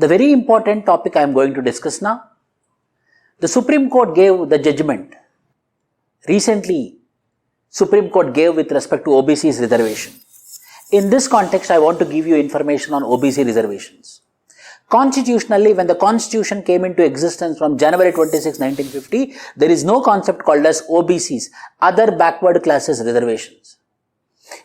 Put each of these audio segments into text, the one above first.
the very important topic I am going to discuss now. The Supreme Court gave the judgment. Recently, Supreme Court gave with respect to OBC's reservation. In this context, I want to give you information on OBC reservations. Constitutionally, when the Constitution came into existence from January 26, 1950, there is no concept called as OBCs, other backward classes reservations.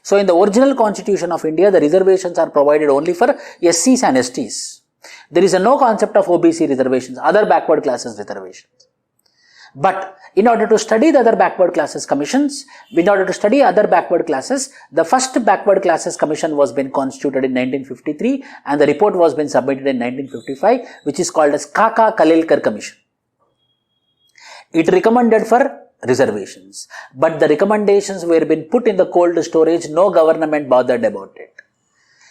So, in the original Constitution of India, the reservations are provided only for SCs and STs. There is no concept of OBC reservations, other backward classes reservations. But in order to study the other backward classes commissions, in order to study other backward classes, the first backward classes commission was been constituted in 1953 and the report was been submitted in 1955, which is called as Kaka-Kalilkar Commission. It recommended for reservations, but the recommendations were been put in the cold storage, no government bothered about it.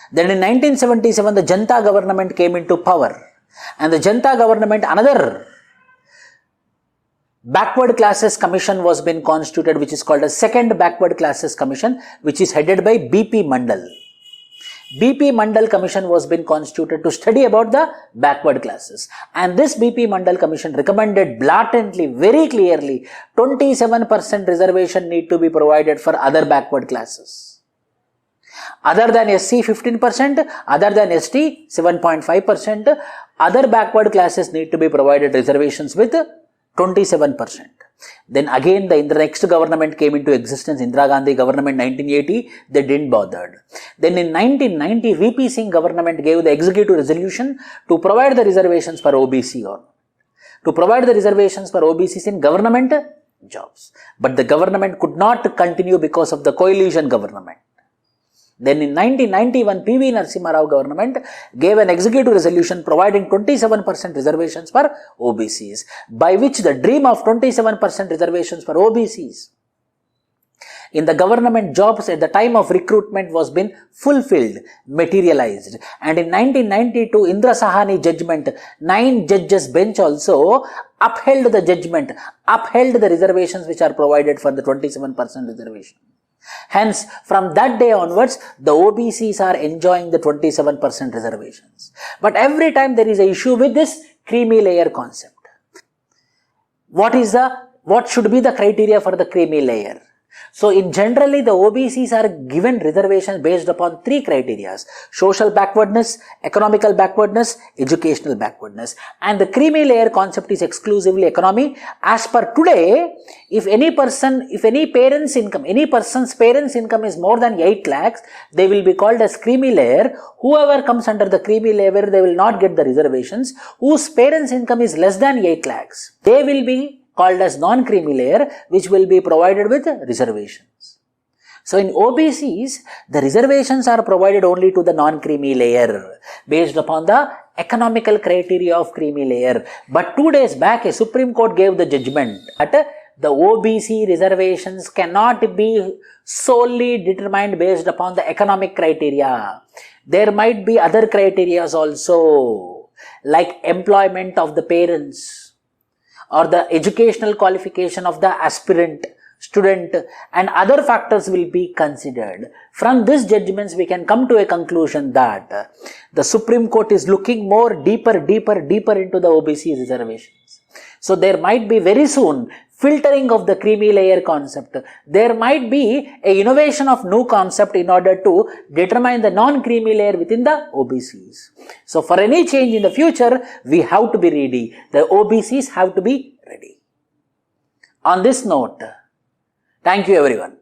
Then in 1977, the Janata government came into power and the Janata government, another backward classes commission was been constituted, which is called a second backward classes commission, which is headed by BP Mandal. BP Mandal commission was been constituted to study about the backward classes, and this BP Mandal commission recommended blatantly, very clearly, 27% reservation need to be provided for other backward classes. Other than SC 15%, other than ST 7.5%, other backward classes need to be provided reservations with 27%. Then again the next government came into existence, Indira Gandhi government 1980, they didn't bother. Then in 1990, VP Singh government gave the executive resolution to provide the reservations for OBC or to provide the reservations for OBCs in government jobs. But the government could not continue because of the coalition government. Then in 1991, PV Narasimha Rao government gave an executive resolution providing 27% reservations for OBCs, by which the dream of 27% reservations for OBCs in the government jobs at the time of recruitment was been fulfilled, materialized. And in 1992, Indra Sahani judgment, 9 judges bench also upheld the judgment, upheld the reservations which are provided for the 27% reservation. Hence, from that day onwards, the OBCs are enjoying the 27% reservations. But every time there is an issue with this creamy layer concept. What should be the criteria for the creamy layer? So, in generally, the OBCs are given reservations based upon 3 criteria: social backwardness, economical backwardness, educational backwardness. And the creamy layer concept is exclusively economy. As per today, if any person's parents' income is more than 8 lakhs, they will be called as creamy layer. Whoever comes under the creamy layer, they will not get the reservations. Whose parents' income is less than 8 lakhs, they will be called as non-creamy layer, which will be provided with reservations. So in OBCs, the reservations are provided only to the non-creamy layer based upon the economical criteria of creamy layer. But 2 days back, a Supreme Court gave the judgment that the OBC reservations cannot be solely determined based upon the economic criteria. There might be other criteria also, like employment of the parents, or the educational qualification of the aspirant, student, and other factors will be considered. From these judgments, we can come to a conclusion that the Supreme Court is looking more deeper into the OBC reservations. So there might be very soon filtering of the creamy layer concept. There might be a innovation of new concept in order to determine the non-creamy layer within the OBCs. So for any change in the future, we have to be ready. The OBCs have to be ready. On this note, thank you everyone.